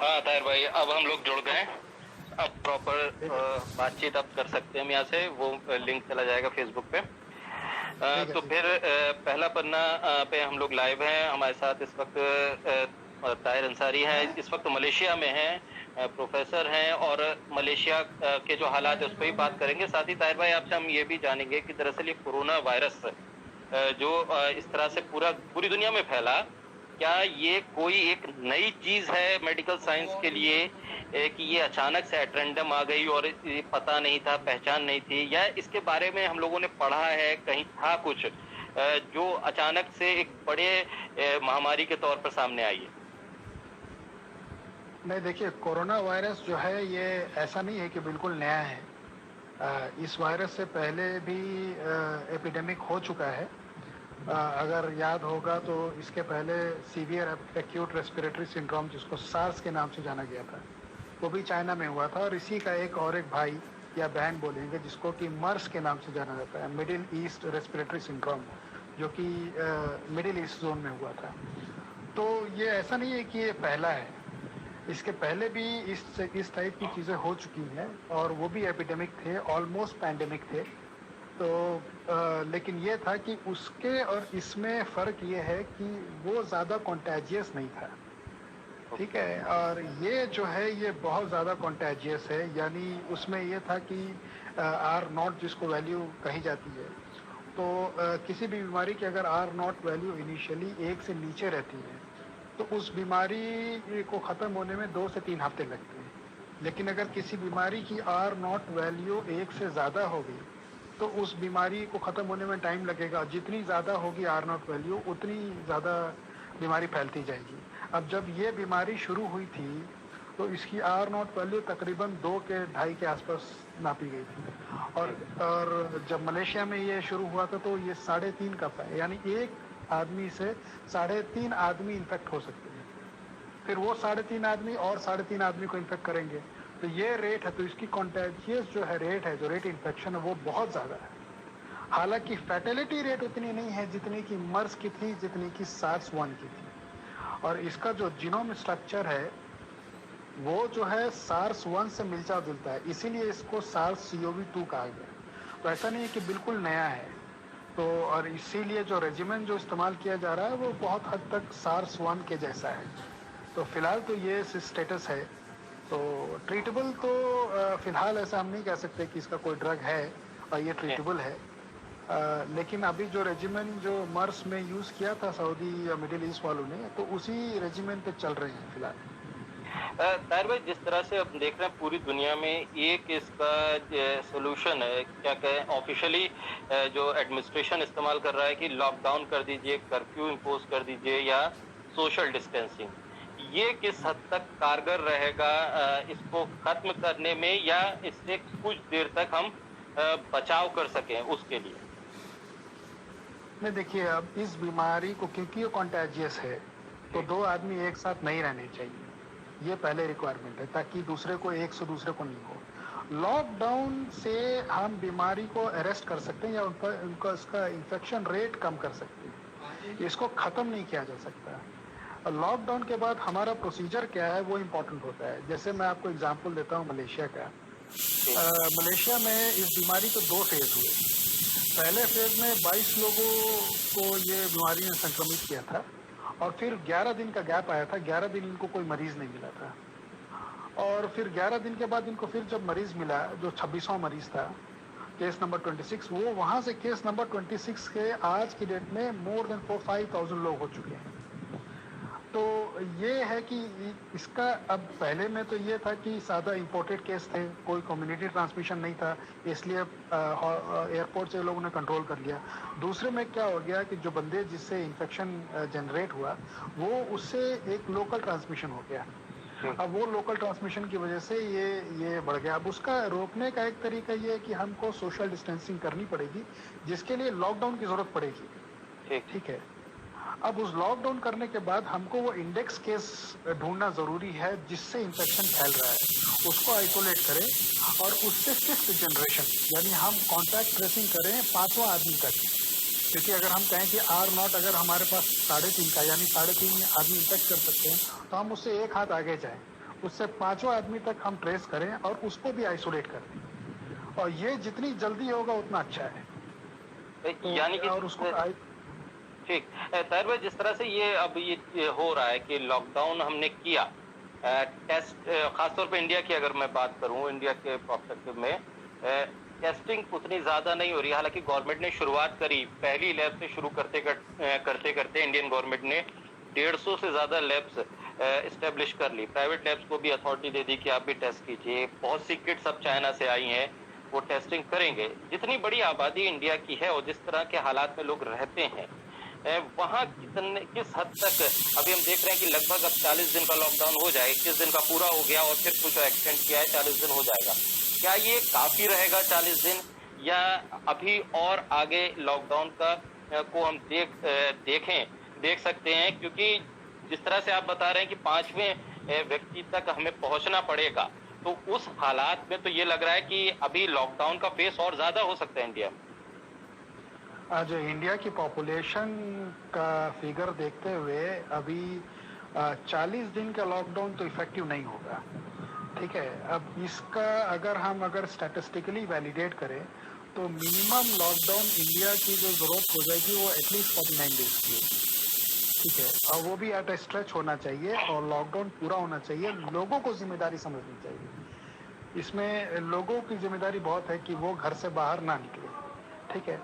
हाँ ताहिर भाई, अब हम लोग जुड़ गए। अब प्रॉपर ठीक है। बातचीत अब कर सकते हैं हम यहाँ से। वो लिंक चला जाएगा फेसबुक पे। ठीक है। तो ठीक फिर पहला पन्ना पे हम लोग लाइव हैं। हमारे साथ इस वक्त ताहिर अंसारी हैं। इस वक्त मलेशिया में हैं, प्रोफेसर हैं, और मलेशिया के जो हालात है उस पर ही बात करेंगे। साथ ही ताहिर भाई आपसे हम ये भी जानेंगे कि दरअसल ये कोरोना वायरस जो इस तरह से पूरी दुनिया में फैला, क्या ये कोई एक नई चीज है मेडिकल साइंस के लिए, कि ये अचानक से एट रैंडम आ गई और ये पता नहीं था, पहचान नहीं थी, या इसके बारे में हम लोगों ने पढ़ा है, कहीं था कुछ जो अचानक से एक बड़े महामारी के तौर पर सामने आई है? नहीं, देखिए, कोरोना वायरस जो है ये ऐसा नहीं है कि बिल्कुल नया है। इस वायरस से पहले भी एपिडेमिक हो चुका है। अगर याद होगा तो इसके पहले सीवियर एक्यूट रेस्पिरेटरी सिंड्रोम, जिसको सार्स के नाम से जाना गया था, वो भी चाइना में हुआ था। और इसी का एक भाई या बहन बोलेंगे जिसको कि मर्स के नाम से जाना जाता है, मिडिल ईस्ट रेस्पिरेटरी सिंड्रोम, जो कि मिडिल ईस्ट जोन में हुआ था। तो ये ऐसा नहीं है कि ये पहला है। इसके पहले भी इस टाइप की चीज़ें हो चुकी हैं और वो भी एपिडेमिक थे, ऑलमोस्ट पैंडेमिक थे। तो लेकिन ये था कि उसके और इसमें फ़र्क ये है कि वो ज़्यादा कॉन्टेजियस नहीं था। ठीक है। और ये जो है ये बहुत ज़्यादा कॉन्टेजियस है। यानी उसमें ये था कि R0 जिसको वैल्यू कही जाती है, तो किसी भी बीमारी की अगर R0 वैल्यू इनिशियली 1 से नीचे रहती है तो उस बीमारी को ख़त्म होने में 2 से 3 हफ्ते लगते हैं। लेकिन अगर किसी बीमारी की R0 वैल्यू 1 से ज़्यादा होगी तो उस बीमारी को ख़त्म होने में टाइम लगेगा। जितनी ज़्यादा होगी R0 वैल्यू, उतनी ज़्यादा बीमारी फैलती जाएगी। अब जब ये बीमारी शुरू हुई थी तो इसकी R0 वैल्यू तकरीबन 2 के 2.5 के आसपास नापी गई थी। और जब मलेशिया में ये शुरू हुआ था तो ये 3.5 का था। यानी एक आदमी से 3.5 आदमी इन्फेक्ट हो सकते हैं। फिर वो 3.5 आदमी और 3.5 आदमी को इन्फेक्ट करेंगे। तो ये रेट है। तो इसकी कॉन्टेजियस जो है रेट है, जो रेट इन्फेक्शन है, वो बहुत ज़्यादा है। हालांकि फैटेलिटी रेट उतनी नहीं है जितनी की मर्स की थी, जितनी की SARS-1 की थी। और इसका जो जीनोम स्ट्रक्चर है वो जो है SARS-1 से मिलता जुलता है, इसीलिए इसको SARS-CoV-2 कहा गया। तो ऐसा नहीं है कि बिल्कुल नया है। तो और इसीलिए जो रेजिमेंट जो इस्तेमाल किया जा रहा है वो बहुत हद तक SARS-1 के जैसा है। तो फिलहाल तो ये स्टेटस है। तो ट्रीटेबल तो फिलहाल ऐसा हम नहीं कह सकते कि इसका कोई ड्रग है और ये ट्रीटेबल है। लेकिन अभी जो रेजिमेंट जो मर्स में यूज़ किया था सऊदी या मिडिल ईस्ट वालों ने, तो उसी रेजिमेंट पे चल रहे हैं फिलहाल। ताहिर भाई, जिस तरह से अब देख रहे हैं पूरी दुनिया में एक इसका सोल्यूशन है, क्या कहें, ऑफिशियली जो एडमिनिस्ट्रेशन इस्तेमाल कर रहा है कि लॉकडाउन कर दीजिए, कर्फ्यू इम्पोज कर दीजिए, या सोशल डिस्टेंसिंग, ये किस हद तक कारगर रहेगा इसको खत्म करने में, या इससे कुछ देर तक हम बचाव कर सकें उसके लिए? नहीं, देखिए, अब इस बीमारी को क्योंकि ये कॉन्टेजियस है तो 2 आदमी एक साथ नहीं रहने चाहिए। ये पहले रिक्वायरमेंट है ताकि दूसरे को एक से दूसरे को नहीं हो। लॉकडाउन से हम बीमारी को अरेस्ट कर सकते हैं या उनका इसका इन्फेक्शन रेट कम कर सकते हैं। इसको ख़त्म नहीं किया जा सकता। लॉकडाउन के बाद हमारा प्रोसीजर क्या है वो इम्पोर्टेंट होता है। जैसे मैं आपको एग्जांपल देता हूँ मलेशिया का। मलेशिया में इस बीमारी को 2 फेज हुए। पहले फेज में 22 लोगों को ये बीमारी ने संक्रमित किया था और फिर 11 दिन का गैप आया था। 11 दिन इनको कोई मरीज नहीं मिला था। और फिर 11 दिन के बाद इनको फिर जब मरीज मिला, जो 26वां मरीज था, केस नंबर 26, वो वहाँ से केस नंबर 26 के आज की डेट में मोर देन 4-5,000 लोग हो चुके हैं। तो ये है कि इसका अब पहले में तो ये था कि सादा इंपोर्टेड केस थे, कोई कम्युनिटी ट्रांसमिशन नहीं था, इसलिए एयरपोर्ट से लोगों ने कंट्रोल कर लिया। दूसरे में क्या हो गया कि जो बंदे जिससे इन्फेक्शन जनरेट हुआ वो उससे एक लोकल ट्रांसमिशन हो गया। अब वो लोकल ट्रांसमिशन की वजह से ये बढ़ गया। अब उसका रोकने का एक तरीका ये है कि हमको सोशल डिस्टेंसिंग करनी पड़ेगी, जिसके लिए लॉकडाउन की जरूरत पड़ेगी। ठीक है। अब उस लॉकडाउन करने के बाद हमको वो इंडेक्स केस ढूंढना जरूरी है जिससे इन्फेक्शन फैल रहा है, उसको आइसोलेट करें और उससे 5th जनरेशन यानी हम कॉन्टैक्ट ट्रेसिंग करें 5वां आदमी तक। क्योंकि अगर हम कहें कि R0 अगर हमारे पास 3.5 का यानी 3.5 आदमी इन्फेक्ट कर सकते हैं तो हम उससे एक हाथ आगे जाएं। उससे 5वां आदमी तक हम ट्रेस करें और उसको भी आइसोलेट करें, और ये जितनी जल्दी होगा उतना अच्छा है। तो यानी कि और उसको ठीक ताहिर भाई, जिस तरह से ये अब ये हो रहा है कि लॉकडाउन हमने किया, टेस्ट खासतौर पे इंडिया की अगर मैं बात करूं, इंडिया के पर्सपेक्टिव में टेस्टिंग उतनी ज्यादा नहीं हो रही। हालांकि गवर्नमेंट ने शुरुआत करी, पहली लैब से शुरू करते करते इंडियन गवर्नमेंट ने 150 से ज्यादा लैब्स इस्टेब्लिश कर ली। प्राइवेट लैब्स को भी अथॉरिटी दे दी कि आप भी टेस्ट कीजिए। बहुत सी किट्स अब चाइना से आई हैं, वो टेस्टिंग करेंगे। जितनी बड़ी आबादी इंडिया की है और जिस तरह के हालात में लोग रहते हैं, वहाँ किस हद तक अभी हम देख रहे हैं कि लगभग अब 40 दिन का लॉकडाउन हो जाए, 21 दिन का पूरा हो गया और फिर कुछ एक्सटेंड किया है, 40 दिन हो जाएगा। क्या ये काफी रहेगा 40 दिन, या अभी और आगे लॉकडाउन का को हम देख सकते हैं? क्योंकि जिस तरह से आप बता रहे हैं कि 5वें व्यक्ति तक हमें पहुंचना पड़ेगा, तो उस हालात में तो ये लग रहा है कि अभी लॉकडाउन का फेस और ज्यादा हो सकता है इंडिया में। आज इंडिया की पॉपुलेशन का फिगर देखते हुए अभी 40 दिन का लॉकडाउन तो इफेक्टिव नहीं होगा, ठीक है। अब इसका अगर स्टैटिस्टिकली वैलिडेट करें तो मिनिमम लॉकडाउन इंडिया की जो जरूरत हो जाएगी वो एटलीस्ट 49 डेज की है, ठीक है। और वो भी एट ए स्ट्रेच होना चाहिए और लॉकडाउन पूरा होना चाहिए। लोगों को जिम्मेदारी समझनी चाहिए। इसमें लोगों की जिम्मेदारी बहुत है कि वो घर से बाहर ना निकले, ठीक है।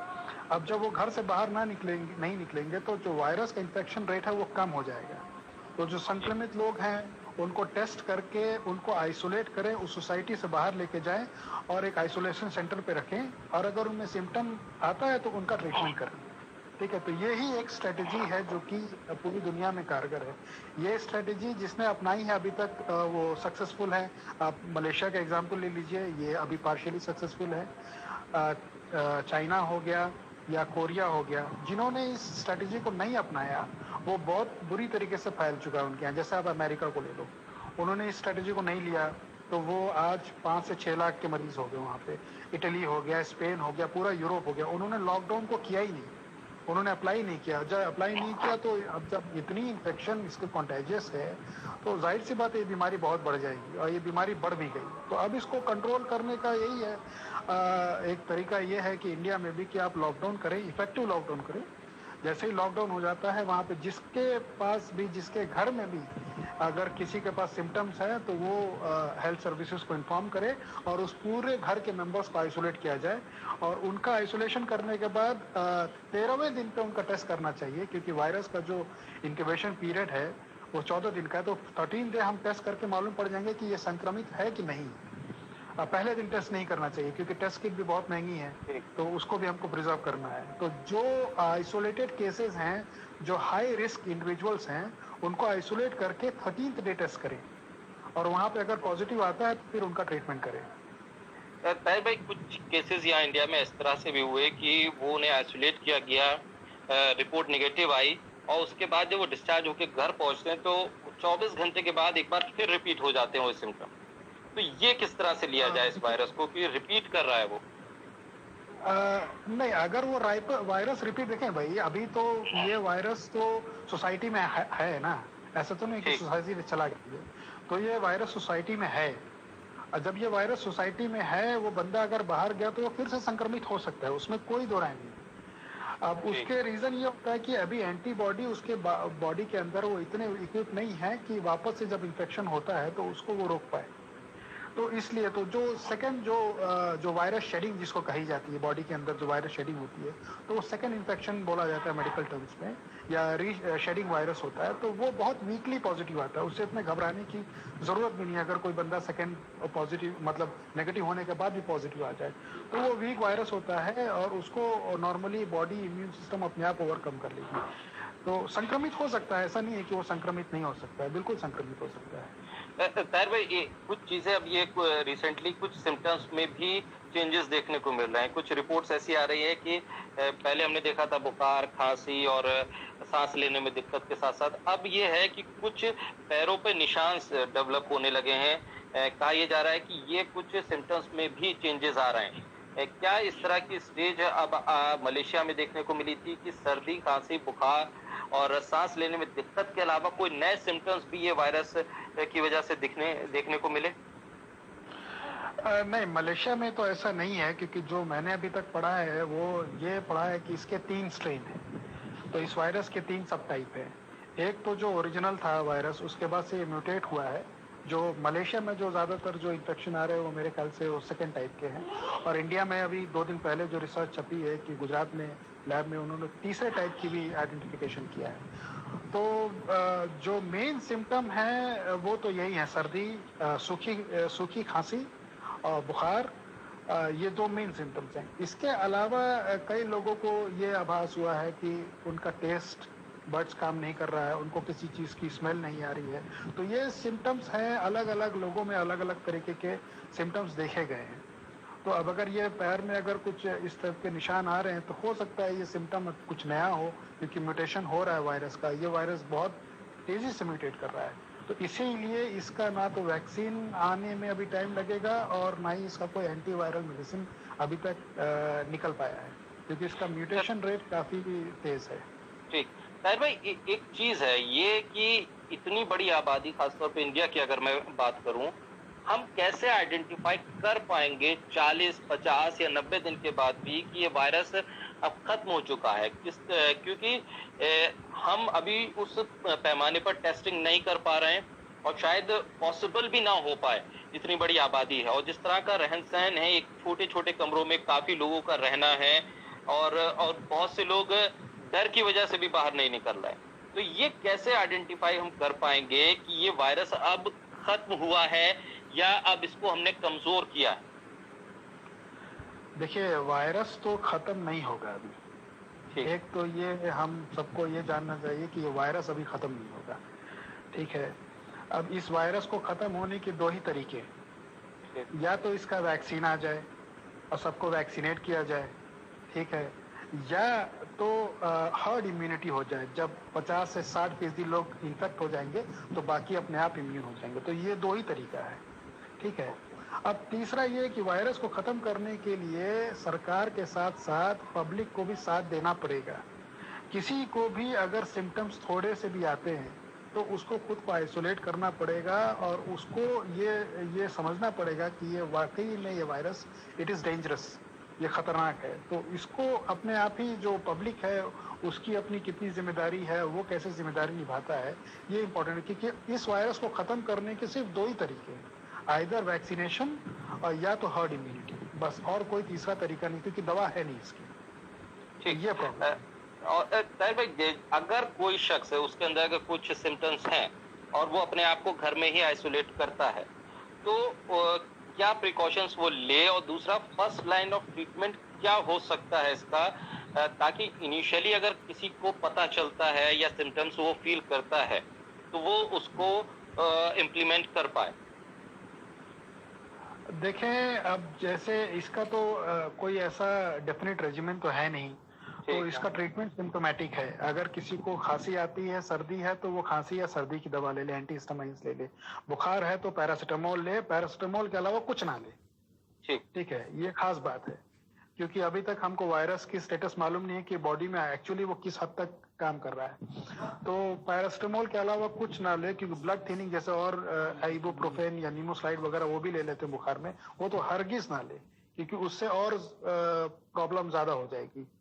अब जब वो घर से बाहर नहीं निकलेंगे तो जो वायरस का इन्फेक्शन रेट है वो कम हो जाएगा। तो जो संक्रमित लोग हैं उनको टेस्ट करके उनको आइसोलेट करें, उस सोसाइटी से बाहर लेके जाएं और एक आइसोलेशन सेंटर पे रखें, और अगर उनमें सिम्टम आता है तो उनका ट्रीटमेंट करें, ठीक है। तो ये ही एक स्ट्रेटेजी है जो कि पूरी दुनिया में कारगर है। ये स्ट्रेटेजी जिसने अपनाई है अभी तक वो सक्सेसफुल है। आप मलेशिया का एग्जाम्पल ले लीजिए, ये अभी पार्शियली सक्सेसफुल है। चाइना हो गया या कोरिया हो गया, जिन्होंने इस स्ट्रेटेजी को नहीं अपनाया वो बहुत बुरी तरीके से फैल चुका है उनके यहाँ। जैसे आप अमेरिका को ले लो, उन्होंने इस स्ट्रेटेजी को नहीं लिया तो वो आज 5 से 6 लाख के मरीज हो गए वहाँ पे। इटली हो गया, स्पेन हो गया, पूरा यूरोप हो गया। उन्होंने लॉकडाउन को किया ही नहीं, उन्होंने अप्लाई नहीं किया। जब अप्लाई नहीं किया तो अब जब इतनी इन्फेक्शन इसके कॉन्टेजियस है तो जाहिर सी बात है ये बीमारी बहुत बढ़ जाएगी, और ये बीमारी बढ़ भी गई। तो अब इसको कंट्रोल करने का यही है, एक तरीका ये है कि इंडिया में भी कि आप लॉकडाउन करें, इफेक्टिव लॉकडाउन करें। जैसे ही लॉकडाउन हो जाता है वहाँ पे जिसके पास भी, जिसके घर में भी अगर किसी के पास सिम्टम्स है तो वो हेल्थ सर्विसेज को इन्फॉर्म करे और उस पूरे घर के मेंबर्स को आइसोलेट किया जाए। और उनका आइसोलेशन करने के बाद 13वें दिन पे उनका टेस्ट करना चाहिए, क्योंकि वायरस का जो इंक्यूबेशन पीरियड है वो 14 दिन का है। तो 13 डे हम टेस्ट करके मालूम पड़ जाएंगे कि ये संक्रमित है कि नहीं। पहले दिन टेस्ट नहीं करना चाहिए क्योंकि टेस्ट किट भी बहुत महंगी है, तो उसको भी हमको प्रिजर्व करना है। तो जो आइसोलेटेड केसेस हैं, जो हाई रिस्क इंडिविजुअल्स हैं, उनको आइसोलेट करके 13th डे टेस्ट करें, और वहां पे अगर पॉजिटिव आता है तो फिर उनका ट्रीटमेंट करें। ताहिर भाई, कुछ केसेस यहाँ इंडिया में इस तरह से भी हुए कि वो उन्हें आइसोलेट किया गया, रिपोर्ट नेगेटिव आई, और उसके बाद जब वो डिस्चार्ज होकर घर पहुंचते हैं तो 24 घंटे के बाद एक बार फिर रिपीट हो जाते हैं वो सिम्टम। तो ये किस तरह से लिया जाए इस वायरस को कि रिपीट कर रहा है वो? नहीं, अगर वो वायरस रिपीट, देखें भाई, अभी तो ये वायरस तो सोसाइटी में है ना, ऐसा तो नहीं कि सोसाइटी में चला गया। तो ये वायरस सोसाइटी में है। जब ये वायरस सोसाइटी में है, वो बंदा अगर बाहर गया तो वो फिर से संक्रमित हो सकता है, उसमें कोई दो राय नहीं। अब उसके रीजन ये होता है कि अभी एंटीबॉडी उसके बॉडी के अंदर वो इतने इक्विप नहीं है कि वापस से जब इन्फेक्शन होता है तो उसको वो रोक पाए। तो इसलिए तो जो सेकंड जो वायरस शेडिंग जिसको कही जाती है, बॉडी के अंदर जो वायरस शेडिंग होती है, तो वो सेकंड इन्फेक्शन बोला जाता है मेडिकल टर्म्स में, या शेडिंग वायरस होता है। तो वो बहुत वीकली पॉजिटिव आता है, उससे इतने घबराने की जरूरत भी नहीं है। अगर कोई बंदा सेकंड पॉजिटिव मतलब नेगेटिव होने के बाद भी पॉजिटिव आ जाए तो वो वीक वायरस होता है और उसको नॉर्मली बॉडी इम्यून सिस्टम अपने आप ओवरकम कर लेगी। तो संक्रमित हो सकता है, ऐसा नहीं है कि वो संक्रमित नहीं हो सकता है, बिल्कुल संक्रमित हो सकता है। ताहिर भाई, ये कुछ चीजें अब ये रिसेंटली कुछ सिम्टम्स में भी चेंजेस देखने को मिल रहे हैं। कुछ रिपोर्ट्स ऐसी आ रही है कि पहले हमने देखा था बुखार, खांसी और सांस लेने में दिक्कत के साथ साथ अब ये है कि कुछ पैरों पे निशान डेवलप होने लगे हैं। कहा यह जा रहा है कि ये कुछ सिम्टम्स में भी चेंजेस आ रहे हैं। क्या इस तरह की स्टेज अब मलेशिया में देखने को मिली थी कि सर्दी, खांसी, बुखार और सांस लेने में दिक्कत के अलावा कोई नए सिम्टम्स भी ये वायरस की वजह से देखने को मिले? नहीं, मलेशिया में तो ऐसा नहीं है, क्योंकि जो मैंने अभी तक पढ़ा है वो ये पढ़ा है कि इसके 3 स्ट्रेन हैं। तो इस वायरस के 3 सब टाइप हैं। एक तो जो ओरिजिनल था वायरस, उसके बाद से ये म्यूटेट हुआ है। जो मलेशिया में जो ज़्यादातर जो इन्फेक्शन आ रहे हैं वो मेरे ख्याल से वो सेकेंड टाइप के हैं। और इंडिया में अभी 2 दिन पहले जो रिसर्च छपी है कि गुजरात में लैब में उन्होंने तीसरे टाइप की भी आइडेंटिफिकेशन किया है। तो जो मेन सिम्टम है वो तो यही है, सर्दी, सूखी खांसी और बुखार। ये 2 मेन सिम्टम्स हैं। इसके अलावा कई लोगों को ये आभास हुआ है कि उनका टेस्ट बड्स काम नहीं कर रहा है, उनको किसी चीज़ की स्मेल नहीं आ रही है। तो ये सिम्टम्स हैं, अलग अलग लोगों में अलग अलग तरीके के सिम्टम्स देखे गए हैं। तो अब अगर ये पैर में अगर कुछ इस तरह के निशान आ रहे हैं तो हो सकता है ये सिम्टम कुछ नया हो, क्योंकि म्यूटेशन हो रहा है वायरस का। ये वायरस बहुत तेज़ी से म्यूटेट कर रहा है। तो इसीलिए इसका ना तो वैक्सीन आने में अभी टाइम लगेगा और ना ही इसका कोई एंटीवायरल मेडिसिन अभी तक निकल पाया है, क्योंकि इसका म्यूटेशन रेट काफ़ी तेज़ है। ठीक। ताहिर भाई, एक चीज है ये कि इतनी बड़ी आबादी, खासतौर पे इंडिया की अगर मैं बात करूं, हम कैसे आइडेंटिफाई कर पाएंगे 40, 50 या 90 दिन के बाद भी कि ये वायरस अब खत्म हो चुका है? क्योंकि हम अभी उस पैमाने पर टेस्टिंग नहीं कर पा रहे हैं और शायद पॉसिबल भी ना हो पाए, इतनी बड़ी आबादी है और जिस तरह का रहन सहन है, एक छोटे छोटे कमरों में काफी लोगों का रहना है और बहुत से लोग डर की वजह से भी बाहर नहीं निकल रहे हैं। तो ये कैसे आइडेंटिफाई हम कर पाएंगे कि ये वायरस अब खत्म हुआ है या अब इसको हमने कमजोर किया है? देखिए, वायरस तो खत्म नहीं होगा अभी। एक तो ये हम सबको ये जानना चाहिए कि ये वायरस अभी खत्म नहीं होगा, ठीक है। अब इस वायरस को खत्म होने के 2 ही तरीके, या तो इसका वैक्सीन आ जाए और सबको वैक्सीनेट किया जाए, ठीक है, या तो हर्ड इम्यूनिटी हो जाए। जब 50 से 60% लोग इन्फेक्ट हो जाएंगे तो बाकी अपने आप इम्यून हो जाएंगे। तो ये 2 ही तरीका है, ठीक है। अब तीसरा ये कि वायरस को ख़त्म करने के लिए सरकार के साथ साथ पब्लिक को भी साथ देना पड़ेगा। किसी को भी अगर सिम्टम्स थोड़े से भी आते हैं तो उसको खुद को आइसोलेट करना पड़ेगा और उसको ये समझना पड़ेगा कि ये वाकई में ये वायरस इट इज़ डेंजरस, ये खतरनाक है। तो इसको अपने आप ही जो पब्लिक है उसकी अपनी कितनी जिम्मेदारी है, वो कैसे जिम्मेदारी निभाता है, ये इम्पोर्टेंट है। क्योंकि इस वायरस को ख़त्म करने के सिर्फ 2 ही तरीके हैं, आइदर वैक्सीनेशन और या तो हर्ड इम्यूनिटी, बस। और कोई तीसरा तरीका नहीं, क्योंकि दवा है नहीं इसकी। ठीक। ये प्रॉब्लम। और ताहिर भाई, अगर कोई शख्स है उसके अंदर अगर कुछ सिम्टम्स हैं और वो अपने आप को घर में ही आइसोलेट करता है, तो क्या प्रिकॉशंस वो ले? और दूसरा, फर्स्ट लाइन ऑफ ट्रीटमेंट क्या हो सकता है इसका, ताकि इनिशियली अगर किसी को पता चलता है या सिम्टम्स वो फील करता है तो वो उसको इम्प्लीमेंट कर पाए? देखें, अब जैसे इसका तो कोई ऐसा डेफिनेट रेजिमेंट तो है नहीं। तो इसका ट्रीटमेंट सिम्टोमेटिक है। अगर किसी को खांसी आती है, सर्दी है, तो वो खांसी या सर्दी की दवा ले ले, एंटीहिस्टामाइन्स ले ले। बुखार है तो पैरासीटामोल ले, पैरासीटामोल के अलावा कुछ ना ले, ठीक है। ये खास बात है, क्योंकि अभी तक हमको वायरस की स्टेटस मालूम नहीं है कि बॉडी में एक्चुअली वो किस हद तक काम कर रहा है। तो पैरासीटामोल के अलावा कुछ ना ले, क्योंकि ब्लड थिनिंग जैसे और आइबुप्रोफेन या नीमोसाइड वगैरह वो भी ले लेते हैं बुखार में, वो तो हरगिज ना ले, क्योंकि उससे और प्रॉब्लम ज्यादा हो जाएगी।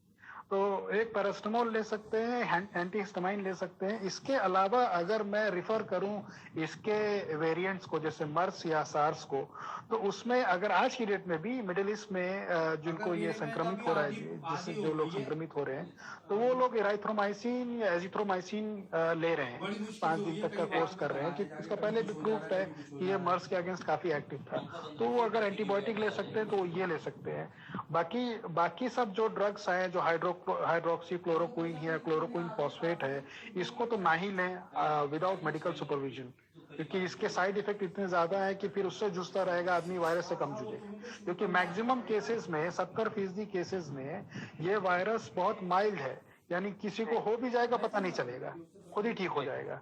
तो एक पैरासीटामोल ले सकते हैं, एंटीहिस्टामाइन ले सकते हैं। इसके अलावा अगर मैं रिफर करूं इसके वेरिएंट्स को, जैसे मर्स या सार्स को, तो उसमें अगर आज की डेट में भी मिडिल ईस्ट में जिनको ये संक्रमित हो रहा है, जिससे जो लोग संक्रमित हो रहे हैं, तो वो लोग इराइथ्रोमाइसिन या एजिथ्रोमाइसिन ले रहे हैं, 5 दिन तक का कोर्स कर रहे हैं, कि इसका पहले भी प्रूफ है कि ये मर्स के अगेंस्ट काफी एक्टिव था। तो वो अगर एंटीबायोटिक ले सकते हैं तो ये ले सकते हैं। बाकी सब जो ड्रग्स हैं, जो हाइड्रोक्सी क्लोरोक्विन या क्लोरोक्विन फॉस्फेट है, इसको तो ना ही लें विदाउट मेडिकल सुपरविजन, क्योंकि इसके साइड इफेक्ट इतने ज्यादा है कि फिर उससे जूझता रहेगा आदमी, वायरस से कम जूझेगा। क्योंकि मैक्सिमम केसेस में, 70% केसेस में ये वायरस बहुत माइल्ड है, यानी किसी को हो भी जाएगा पता नहीं चलेगा, खुद ही ठीक हो जाएगा।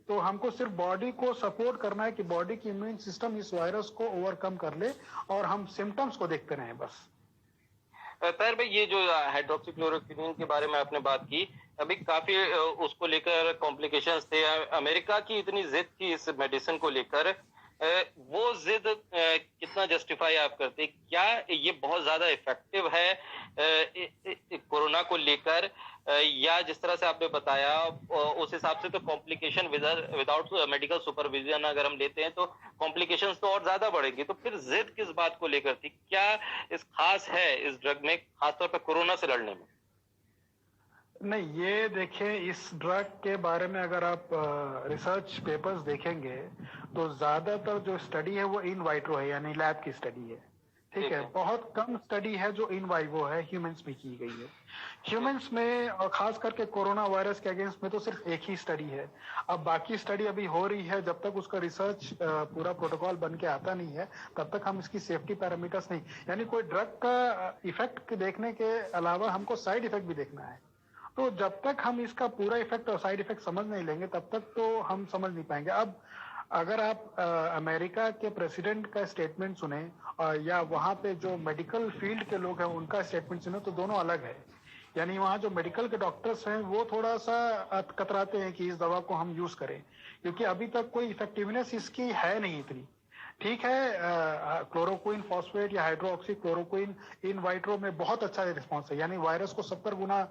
तो हमको सिर्फ बॉडी को सपोर्ट करना है कि बॉडी की इम्यून सिस्टम इस वायरस को ओवरकम कर ले और हम सिम्टम्स को देखते रहें बस। ताहिर भाई, ये जो हाइड्रोक्सीक्लोरोक्विनीन के बारे में आपने बात की, अभी काफी उसको लेकर कॉम्प्लिकेशंस थे। अमेरिका की इतनी जिद थी इस मेडिसिन को लेकर, वो जिद कितना जस्टिफाई आप करते, क्या ये बहुत ज्यादा इफेक्टिव है कोरोना को लेकर, या जिस तरह से आपने बताया उस हिसाब से तो कॉम्प्लिकेशन विदाउट मेडिकल सुपरविजन अगर हम लेते हैं तो कॉम्प्लिकेशंस तो और ज्यादा बढ़ेंगी। तो फिर जिद किस बात को लेकर थी, क्या इस खास है इस ड्रग में, खासतौर पर कोरोना से लड़ने में? नहीं, ये देखिए, इस ड्रग के बारे में अगर आप रिसर्च पेपर्स देखेंगे तो ज्यादातर जो स्टडी है वो इन वाइट्रो है, यानी लैब की स्टडी है। ठीक है, बहुत कम स्टडी है जो इन वाइवो है, ह्यूमंस में की गई है। ह्यूमंस में और खास करके कोरोना वायरस के अगेंस्ट में तो सिर्फ एक ही स्टडी है। अब बाकी स्टडी अभी हो रही है, जब तक उसका रिसर्च पूरा प्रोटोकॉल बन के आता नहीं है तब तक हम इसकी सेफ्टी पैरामीटर्स नहीं, यानी कोई ड्रग का इफेक्ट देखने के अलावा हमको साइड इफेक्ट भी देखना है। तो जब तक हम इसका पूरा इफेक्ट और साइड इफेक्ट समझ नहीं लेंगे तब तक तो हम समझ नहीं पाएंगे। अब अगर आप अमेरिका के प्रेसिडेंट का स्टेटमेंट सुने या वहां पे जो मेडिकल फील्ड के लोग हैं उनका स्टेटमेंट सुने तो दोनों अलग है। यानी वहाँ जो मेडिकल के डॉक्टर्स हैं वो थोड़ा सा कतराते हैं कि इस दवा को हम यूज करें, क्योंकि अभी तक कोई इफेक्टिवनेस इसकी है नहीं इतनी। ठीक है, क्लोरोक्विन फॉस्फेट या हाइड्रोक्सी क्लोरोक्विन इन वाइट्रो में बहुत अच्छा रिस्पॉन्स है, यानी वायरस को 70 गुना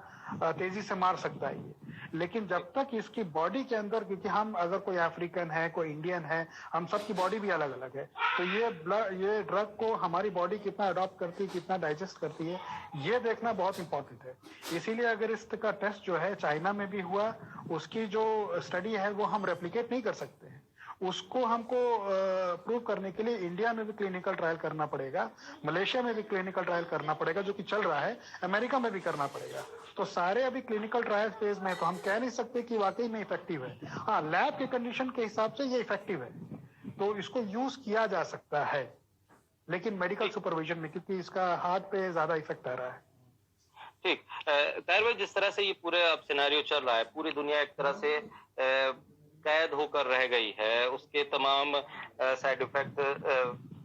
तेजी से मार सकता है ये। लेकिन जब तक इसकी बॉडी के अंदर, क्योंकि हम अगर कोई अफ्रीकन है कोई इंडियन है, हम सबकी बॉडी भी अलग अलग है, तो ये ड्रग को हमारी बॉडी कितना अडॉप्ट करती है, कितना डाइजेस्ट करती है, ये देखना बहुत इंपॉर्टेंट है। इसीलिए अगर इसका टेस्ट जो है चाइना में भी हुआ, उसकी जो स्टडी है वो हम रेप्लिकेट नहीं कर सकते हैं। उसको हमको प्रूव करने के लिए इंडिया में भी क्लिनिकल ट्रायल करना पड़ेगा, मलेशिया में भी क्लिनिकल ट्रायल करना पड़ेगा जो कि चल रहा है, अमेरिका में भी करना पड़ेगा। तो सारे अभी क्लिनिकल ट्रायल फेज में, तो हम कह नहीं सकते कि वाकई में इफेक्टिव है। हाँ, लैब के कंडीशन के हिसाब से ये इफेक्टिव है, तो इसको यूज किया जा सकता है, लेकिन मेडिकल सुपरविजन में, क्योंकि इसका हार्ट पे ज्यादा इफेक्ट आ रहा है। ठीक, ताहिर भाई, जिस तरह से ये पूरे अब सिनेरियो चल रहा है, पूरी दुनिया एक तरह से कैद होकर रह गई है, उसके तमाम साइड इफेक्ट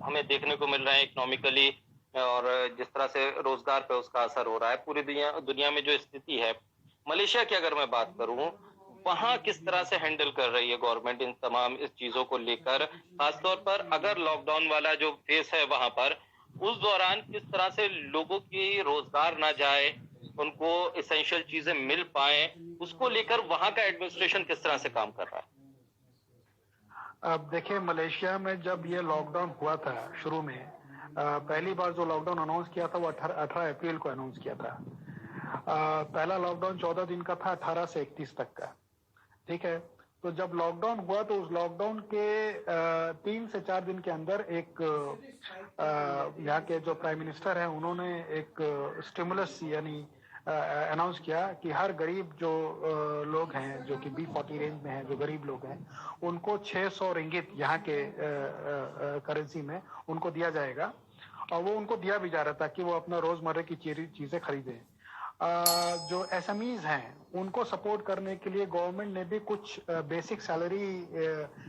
हमें देखने को मिल रहे हैं इकोनॉमिकली, और जिस तरह से रोजगार पे उसका असर हो रहा है, पूरी दुनिया में जो स्थिति है। मलेशिया की अगर मैं बात करूं, वहां किस तरह से हैंडल कर रही है गवर्नमेंट इन तमाम इस चीजों को लेकर, खासतौर पर अगर लॉकडाउन वाला जो फेस है वहां पर, उस दौरान किस तरह से लोगों की रोजगार ना जाए, उनको एसेंशियल चीजें मिल पाए, उसको लेकर वहां का एडमिनिस्ट्रेशन किस तरह से काम कर रहा है? अब देखिए, मलेशिया में जब ये लॉकडाउन हुआ था शुरू में, पहली बार जो लॉकडाउन अनाउंस किया था वो 18 अप्रैल को अनाउंस किया था। पहला लॉकडाउन 14 दिन का था, 18 से 31 तक का। ठीक है, तो जब लॉकडाउन हुआ तो उस लॉकडाउन के 3 से 4 दिन के अंदर एक यहाँ के जो प्राइम मिनिस्टर हैं उन्होंने एक स्टिमुलस यानी अनाउंस किया कि हर गरीब जो लोग हैं जो कि B40 रेंज में हैं, जो गरीब लोग हैं, उनको 600 रिंगित यहाँ के करेंसी में उनको दिया जाएगा, और वो उनको दिया भी जा रहा था कि वो अपना रोजमर्रा की चीजें खरीदें। जो SMEs हैं उनको सपोर्ट करने के लिए गवर्नमेंट ने भी कुछ बेसिक सैलरी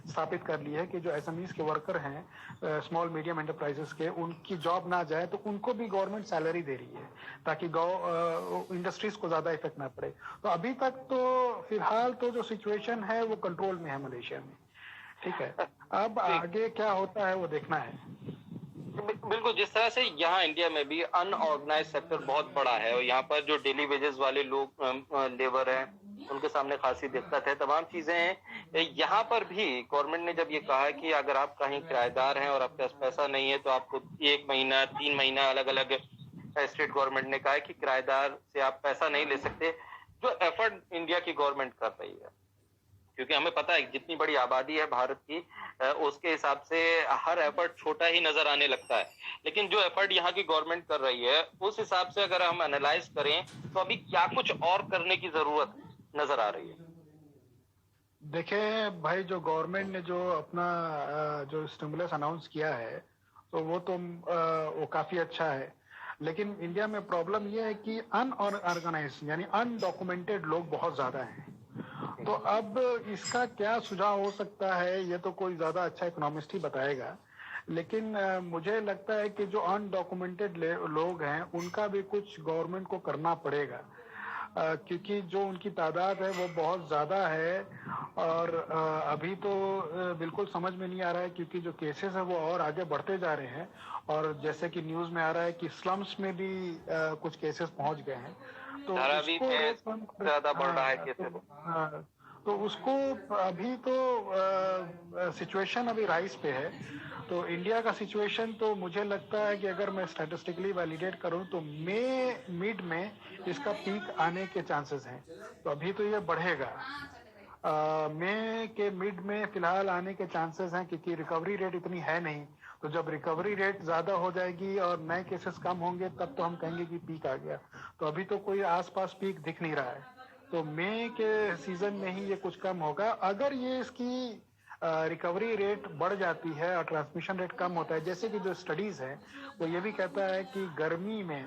स्थापित कर ली है कि जो SMEs के वर्कर हैं, स्मॉल मीडियम एंटरप्राइजेस के, उनकी जॉब ना जाए तो उनको भी गवर्नमेंट सैलरी दे रही है ताकि इंडस्ट्रीज को ज्यादा इफेक्ट ना पड़े। तो अभी तक तो फिलहाल तो जो सिचुएशन है वो कंट्रोल में है मलेशिया में। ठीक है, अब आगे क्या होता है वो देखना है। बिल्कुल, जिस तरह से यहाँ इंडिया में भी अनऑर्गेनाइज सेक्टर बहुत बड़ा है, और यहाँ पर जो डेली वेजेस वाले लोग लेबर हैं उनके सामने खासी दिक्कत है, तमाम चीजें हैं। यहाँ पर भी गवर्नमेंट ने जब ये कहा है कि अगर आप कहीं किराएदार हैं और आपके पास पैसा नहीं है तो आपको 1 महीना 3 महीना, अलग अलग स्टेट गवर्नमेंट ने कहा है कि किराएदार से आप पैसा नहीं ले सकते, जो एफर्ट इंडिया की गवर्नमेंट कर रही है, क्योंकि हमें पता है जितनी बड़ी आबादी है भारत की, उसके हिसाब से हर एफर्ट छोटा ही नजर आने लगता है, लेकिन जो एफर्ट यहाँ की गवर्नमेंट कर रही है उस हिसाब से अगर हम एनालाइज करें तो अभी क्या कुछ और करने की जरूरत नजर आ रही है? देखिए भाई, जो गवर्नमेंट ने जो अपना जो स्टिमुलस अनाउंस किया है तो वो काफी अच्छा है, लेकिन इंडिया में प्रॉब्लम ये है कि अनऑर्गेनाइज यानी अनडॉक्यूमेंटेड लोग बहुत ज्यादा हैं। तो अब इसका क्या सुझाव हो सकता है ये तो कोई ज्यादा अच्छा इकोनॉमिस्ट ही बताएगा, लेकिन मुझे लगता है कि जो अनडॉक्यूमेंटेड लोग हैं उनका भी कुछ गवर्नमेंट को करना पड़ेगा, क्योंकि जो उनकी तादाद है वो बहुत ज़्यादा है। और अभी तो बिल्कुल समझ में नहीं आ रहा है, क्योंकि जो केसेस है वो और आगे बढ़ते जा रहे हैं। और जैसे कि न्यूज़ में आ रहा है कि स्लम्स में भी कुछ केसेस पहुंच गए हैं, तो धारावी उसको में रोकथाम ज्यादा बढ़ रहा है केसेस। तो उसको अभी तो सिचुएशन अभी राइज पे है। तो इंडिया का सिचुएशन तो मुझे लगता है कि अगर मैं स्टैटिस्टिकली वैलिडेट करूं तो मिड में इसका पीक आने के चांसेस हैं। तो अभी तो ये बढ़ेगा, मई के मिड में फिलहाल आने के चांसेस हैं, क्योंकि रिकवरी रेट इतनी है नहीं। तो जब रिकवरी रेट ज्यादा हो जाएगी और नए केसेस कम होंगे तब तो हम कहेंगे कि पीक आ गया। तो अभी तो कोई आसपास पीक दिख नहीं रहा है, तो मई के सीजन में ही ये कुछ कम होगा। अगर ये इसकी रिकवरी रेट बढ़ जाती है और ट्रांसमिशन रेट कम होता है, जैसे कि जो स्टडीज है वो ये भी कहता है कि गर्मी में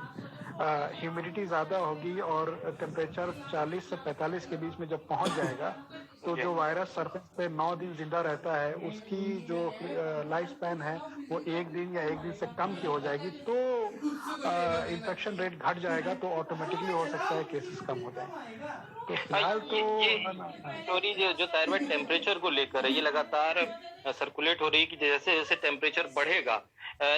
ह्यूमिडिटी ज़्यादा होगी और टेम्परेचर 40 से 45 के बीच में जब पहुंच जाएगा तो जो वायरस सरफेस पे 9 दिन जिंदा रहता है उसकी जो लाइफ स्पैन है वो 1 दिन या 1 दिन से कम की हो जाएगी। तो इन्फेक्शन रेट घट जाएगा, तो ऑटोमेटिकली हो सकता है केसेस कम हो जाए। तो फिलहाल तो ये स्टोरी जो ताहिर भाई टेम्परेचर को लेकर है, ये लगातार सर्कुलेट हो रही है कि जैसे जैसे टेम्परेचर बढ़ेगा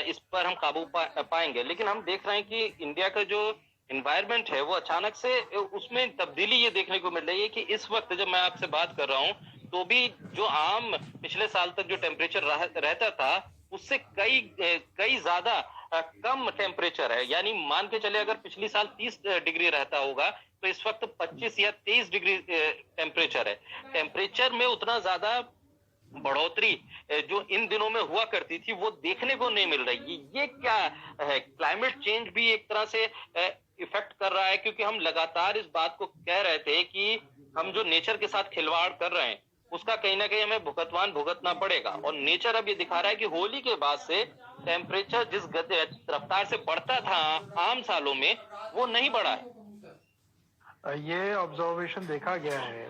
इस पर हम काबू पाएंगे। लेकिन हम देख रहे हैं कि इंडिया का जो एनवायरनमेंट है वो अचानक से उसमें तब्दीली ये देखने को मिल रही है कि इस वक्त जब मैं आपसे बात कर रहा हूँ तो भी जो आम पिछले साल तक जो टेम्परेचर रहता था उससे कई ज्यादा कम टेम्परेचर है। यानी मान के चले अगर पिछली साल 30 डिग्री रहता होगा तो इस वक्त 25 या 23 डिग्री टेम्परेचर है। टेम्परेचर में उतना ज्यादा बढ़ोतरी जो इन दिनों में हुआ करती थी वो देखने को नहीं मिल रही। ये क्या है? क्लाइमेट चेंज भी एक तरह से इफेक्ट कर रहा है, क्योंकि हम लगातार इस बात को कह रहे थे कि हम जो नेचर के साथ खिलवाड़ कर रहे हैं उसका कहीं ना कहीं हमें भुगतना पड़ेगा। और नेचर अब ये दिखा रहा है कि होली के बाद से टेम्परेचर जिस रफ्तार से बढ़ता था आम सालों में वो नहीं बढ़ा है। ये ऑब्जर्वेशन देखा गया है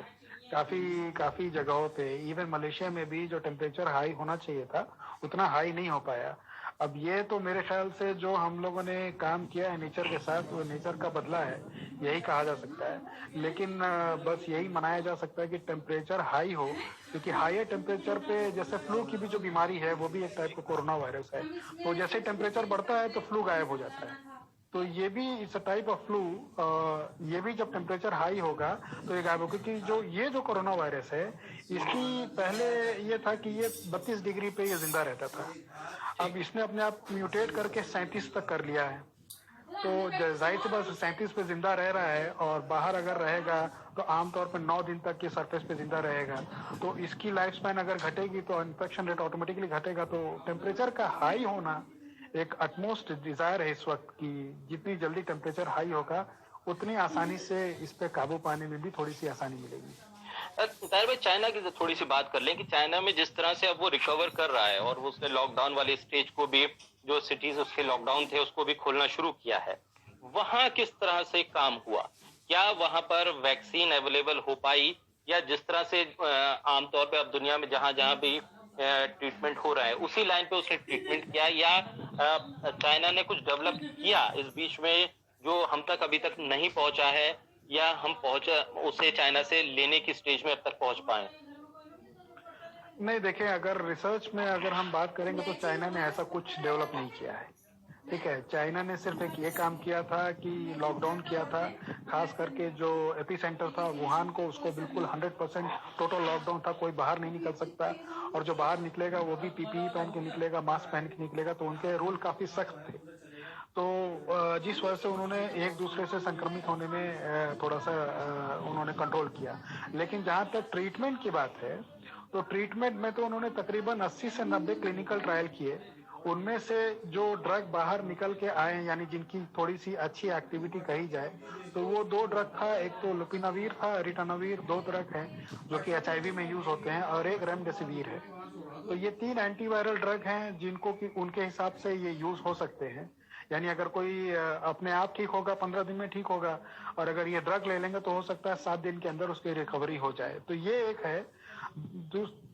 काफी जगहों पे। इवन मलेशिया में भी जो टेम्परेचर हाई होना चाहिए था उतना हाई नहीं हो पाया। अब ये तो मेरे ख्याल से जो हम लोगों ने काम किया है नेचर के साथ वो नेचर का बदला है, यही कहा जा सकता है। लेकिन बस यही मनाया जा सकता है कि टेम्परेचर हाई हो, क्योंकि हाई टेम्परेचर पे जैसे फ्लू की भी जो बीमारी है वो भी एक टाइप का कोरोना वायरस है। तो जैसे टेम्परेचर बढ़ता है तो फ्लू गायब हो जाता है। तो ये भी it's a type of flu, ये भी जब टेम्परेचर हाई होगा तो ये गायब होगा। क्योंकि जो कोरोना वायरस है इसकी पहले ये था कि ये 32 डिग्री पे ये जिंदा रहता था। अब इसने अपने आप म्यूटेट करके 37 तक कर लिया है। तो जाहिर सी बात 37 पे जिंदा रह रहा है और बाहर अगर रहेगा तो आमतौर पर 9 दिन तक ये सरफेस पे जिंदा रहेगा। तो इसकी लाइफ स्पैन अगर घटेगी तो इन्फेक्शन रेट ऑटोमेटिकली घटेगा। तो टेम्परेचर का हाई होना एक अटमोस्ट डिजायर है इस वक्त की जितनी जल्दी टेम्परेचर हाई होगा उतनी आसानी से इस पे काबू पाने में भी थोड़ी सी आसानी मिलेगी। ताहिर भाई चाइना की थोड़ी सी बात कर लें कि चाइना में जिस तरह से अब वो रिकवर कर रहा है और उसने लॉकडाउन वाली स्टेज को भी, जो सिटीज उसके लॉकडाउन थे उसको भी खोलना शुरू किया है, वहां किस तरह से काम हुआ? क्या वहां पर वैक्सीन अवेलेबल हो पाई, या जिस तरह से आमतौर पर अब दुनिया में जहां जहां भी ट्रीटमेंट हो रहा है उसी लाइन पे उसने ट्रीटमेंट किया, या चाइना ने कुछ डेवलप किया इस बीच में जो हम तक अभी तक नहीं पहुंचा है, या हम उसे चाइना से लेने की स्टेज में अब तक पहुंच पाए? नहीं, देखें, अगर रिसर्च में अगर हम बात करेंगे तो चाइना ने ऐसा कुछ डेवलप नहीं किया है। ठीक है, चाइना ने सिर्फ एक ये काम किया था कि लॉकडाउन किया था, खास करके जो एपी सेंटर था वुहान को, उसको बिल्कुल 100% टोटल लॉकडाउन था, कोई बाहर नहीं निकल सकता और जो बाहर निकलेगा वो भी पीपीई पहन के निकलेगा, मास्क पहन के निकलेगा। तो उनके रूल काफी सख्त थे। तो जिस वजह से उन्होंने एक दूसरे से संक्रमित होने में थोड़ा सा उन्होंने कंट्रोल किया। लेकिन जहां तक ट्रीटमेंट की बात है तो ट्रीटमेंट में तो उन्होंने तकरीबन 80 से 90 क्लिनिकल ट्रायल किए। उनमें से जो ड्रग बाहर निकल के आए, यानी जिनकी थोड़ी सी अच्छी एक्टिविटी कही जाए, तो वो 2 ड्रग था। एक तो लुपिनावीर था, रिटानावीर, 2 ड्रग हैं जो कि HIV में यूज होते हैं, और एक रेमडेसिविर है। तो ये 3 एंटीवायरल ड्रग हैं जिनको कि उनके हिसाब से ये यूज हो सकते हैं। यानी अगर कोई अपने आप ठीक होगा 15 दिन में ठीक होगा, और अगर ये ड्रग ले लेंगे तो हो सकता है 7 दिन के अंदर उसकी रिकवरी हो जाए। तो ये एक है।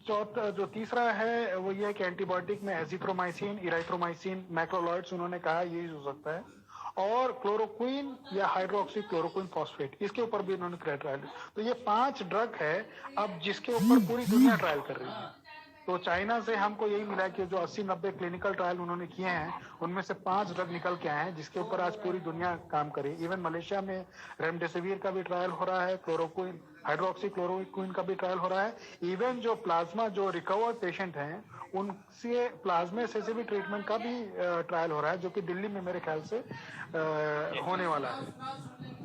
चौथा जो तीसरा है वो ये है कि एंटीबायोटिक में एजिथ्रोमाइसिन, इराइथ्रोमाइसिन, मैक्रोलॉइड्स उन्होंने कहा ये यूज हो सकता है, और क्लोरोक्विन या हाइड्रोक्सी क्लोरोक्विन फॉस्फेट, इसके ऊपर भी उन्होंने ट्रायल। तो ये 5 ड्रग है अब जिसके ऊपर पूरी दुनिया ट्रायल कर रही है। तो चाइना से हमको यही मिला कि जो 80-90 क्लिनिकल ट्रायल उन्होंने किए हैं उनमें से 5 ड्रग निकल के आए हैं जिसके ऊपर आज पूरी दुनिया काम करे। इवन मलेशिया में रेमडेसिविर का भी ट्रायल हो रहा है, क्लोरोक्विन, हाइड्रोक्सी क्लोरोक्विन का भी ट्रायल हो रहा है। इवन जो प्लाज्मा जो रिकवर्ड पेशेंट हैं उनसे प्लाज्मा से भी ट्रीटमेंट का भी ट्रायल हो रहा है, जो कि दिल्ली में मेरे ख्याल से होने वाला है।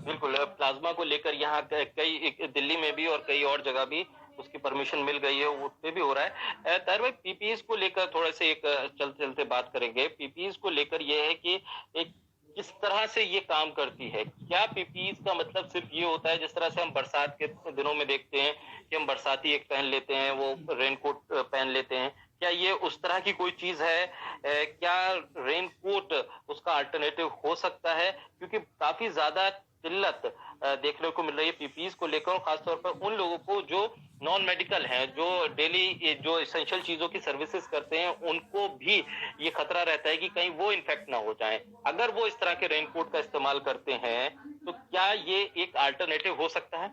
बिल्कुल, प्लाज्मा को लेकर यहाँ कई दिल्ली में भी और कई और जगह भी उसकी परमिशन मिल गई है, उस पे भी हो रहा है। ताहिर भाई, पीपीईज को लेकर थोड़ा से एक चलते चलते बात करेंगे। पीपीईज को लेकर ये है कि एक किस तरह से ये काम करती है। क्या पीपीईज का मतलब सिर्फ ये होता है जिस तरह से हम बरसात के दिनों में देखते हैं कि हम बरसाती एक पहन लेते हैं, वो रेनकोट पहन लेते हैं, क्या ये उस तरह की कोई चीज है? क्या रेनकोट उसका अल्टरनेटिव हो सकता है? क्योंकि काफी ज्यादा किल्लत देखने को मिल रही है पीपीईज को लेकर, खासतौर पर उन लोगों को जो नॉन मेडिकल हैं, जो डेली जो एसेंशियल चीजों की सर्विसेज करते हैं, उनको भी ये खतरा रहता है कि कहीं वो इन्फेक्ट ना हो जाएं। अगर वो इस तरह के रेनकोट का इस्तेमाल करते हैं तो क्या ये एक अल्टरनेटिव हो सकता है?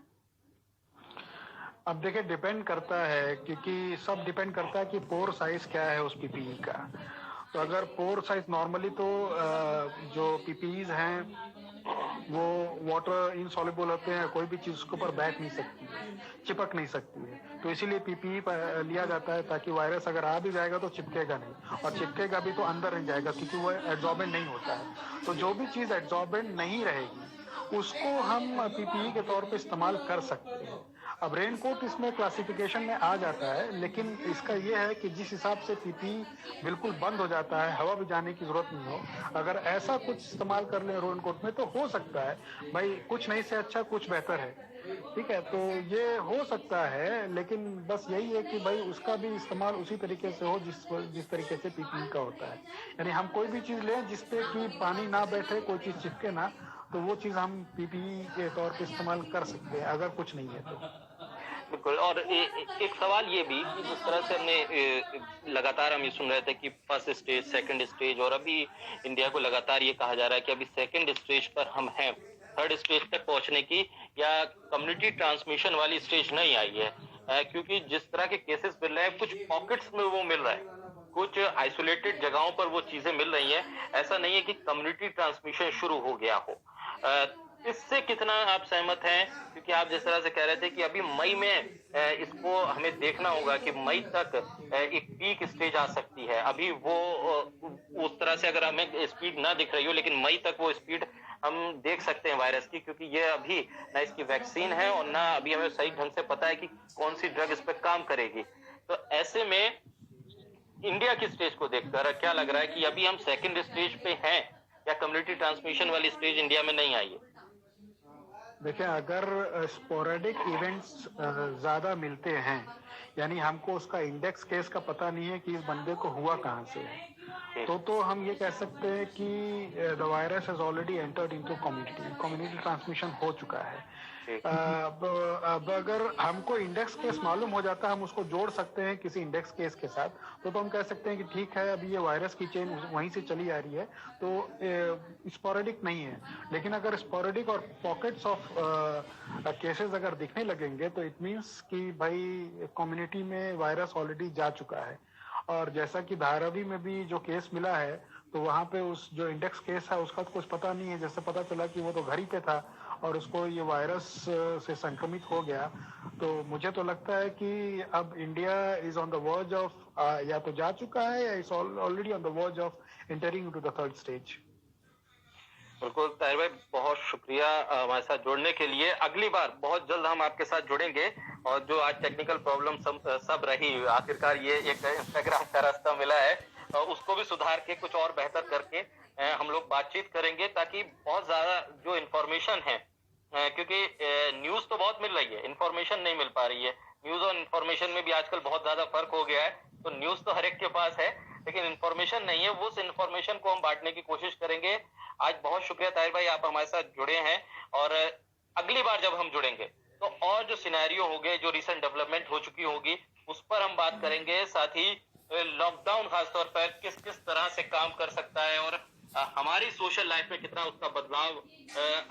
अब देखिए, डिपेंड करता है, क्योंकि सब डिपेंड करता है कि पोर साइज क्या है उस पीपीई का। तो अगर पोर साइज नॉर्मली तो जो पीपीईज हैं वो वाटर इनसॉल्युबल होते हैं, कोई भी चीज उसके ऊपर बैठ नहीं सकती है, चिपक नहीं सकती है। तो इसीलिए पीपीई लिया जाता है ताकि वायरस अगर आ भी जाएगा तो चिपकेगा नहीं, और चिपकेगा भी तो अंदर नहीं जाएगा क्योंकि वो एब्जॉर्बेंट नहीं होता है। तो जो भी चीज एब्जॉर्बेंट नहीं रहेगी उसको हम पीपीई के तौर पे इस्तेमाल कर सकते हैं। अब रेनकोट इसमें क्लासिफिकेशन में आ जाता है, लेकिन इसका यह है कि जिस हिसाब से पीपीई बिल्कुल बंद हो जाता है, हवा भी जाने की जरूरत नहीं हो, अगर ऐसा कुछ इस्तेमाल कर ले रेनकोट में तो हो सकता है भाई, कुछ नहीं से अच्छा कुछ बेहतर है। ठीक है, तो ये हो सकता है, लेकिन बस यही है कि भाई उसका भी इस्तेमाल उसी तरीके से हो जिस तरीके से पीपीई का होता है। यानी हम कोई भी चीज लें जिसपे कि पानी ना बैठे, कोई चीज चिपके ना, तो वो चीज हम पीपीई के तौर पे इस्तेमाल कर सकते हैं अगर कुछ नहीं है तो। बिल्कुल। और एक सवाल ये भी कि जिस तरह से हमने लगातार हम ये सुन रहे थे कि फर्स्ट स्टेज, सेकंड स्टेज, और अभी इंडिया को लगातार ये कहा जा रहा है कि अभी सेकंड स्टेज पर हम हैं, थर्ड स्टेज तक पहुंचने की या कम्युनिटी ट्रांसमिशन वाली स्टेज नहीं आई है, क्योंकि जिस तरह के केसेस मिल रहे हैं कुछ पॉकेट्स में वो मिल रहा है, कुछ आइसोलेटेड जगहों पर वो चीजें मिल रही हैं। ऐसा नहीं है कि कम्युनिटी ट्रांसमिशन शुरू हो गया हो। इससे कितना आप सहमत हैं? क्योंकि आप जिस तरह से कह रहे थे कि अभी मई में इसको हमें देखना होगा कि मई तक एक पीक स्टेज आ सकती है। अभी वो उस तरह से अगर हमें स्पीड ना दिख रही हो, लेकिन मई तक वो स्पीड हम देख सकते हैं वायरस की, क्योंकि ये अभी ना इसकी वैक्सीन है और ना अभी हमें सही ढंग से पता है कि कौन सी ड्रग इस पर काम करेगी। तो ऐसे में इंडिया की स्टेज को देखकर क्या लग रहा है कि अभी हम सेकंड स्टेज पे हैं या कम्युनिटी ट्रांसमिशन वाली स्टेज इंडिया में नहीं आई है? देखिए, अगर स्पोरेडिक इवेंट्स ज्यादा मिलते हैं, यानी हमको उसका इंडेक्स केस का पता नहीं है कि इस बंदे को हुआ कहाँ से है, तो हम ये कह सकते हैं कि the virus has already entered into community transmission हो चुका है। अब अगर हमको इंडेक्स केस मालूम हो जाता है, हम उसको जोड़ सकते हैं किसी इंडेक्स केस के साथ, तो हम कह सकते हैं कि ठीक है, अभी ये वायरस की चेन वहीं से चली आ रही है, तो स्पोरेडिक नहीं है। लेकिन अगर स्पोरेडिक और पॉकेट्स ऑफ केसेस अगर दिखने लगेंगे तो इट मीन्स कि भाई कम्युनिटी में वायरस ऑलरेडी जा चुका है। और जैसा कि धारावी में भी जो केस मिला है, तो वहां पे उस जो इंडेक्स केस है उसका तो कुछ पता नहीं है, जैसे पता चला कि वो तो घर ही पे था और उसको ये वायरस से संक्रमित हो गया। तो मुझे तो लगता है कि अब India is on the verge of, या तो जा चुका है या is already on the verge of entering into the third stage. बिल्कुल ताहिर भाई, बहुत शुक्रिया हमारे साथ जुड़ने के लिए। अगली बार बहुत जल्द हम आपके साथ जुड़ेंगे, और जो आज टेक्निकल प्रॉब्लम सब रही, आखिरकार ये एक इंस्टाग्राम का रास्ता मिला है, उसको भी सुधार के कुछ और बेहतर करके हम लोग बातचीत करेंगे, ताकि बहुत ज्यादा जो इन्फॉर्मेशन है, क्योंकि न्यूज तो बहुत मिल रही है, इन्फॉर्मेशन नहीं मिल पा रही है। न्यूज और इन्फॉर्मेशन में भी आजकल बहुत ज्यादा फर्क हो गया है। तो न्यूज तो हर एक के पास है, लेकिन इंफॉर्मेशन नहीं है, उस इंफॉर्मेशन को हम बांटने की कोशिश करेंगे। आज बहुत शुक्रिया ताहिर भाई, आप हमारे साथ जुड़े हैं, और अगली बार जब हम जुड़ेंगे तो और जो सिनेरियो होंगे, जो रिसेंट डेवलपमेंट हो चुकी होगी, उस पर हम बात करेंगे। साथ ही लॉकडाउन खासतौर पर किस किस तरह से काम कर सकता है, और हमारी सोशल लाइफ में कितना उसका बदलाव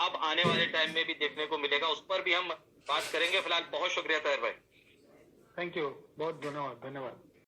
अब आने वाले टाइम में भी देखने को मिलेगा, उस पर भी हम बात करेंगे। फिलहाल बहुत शुक्रिया ताहिर भाई। थैंक यू, बहुत धन्यवाद।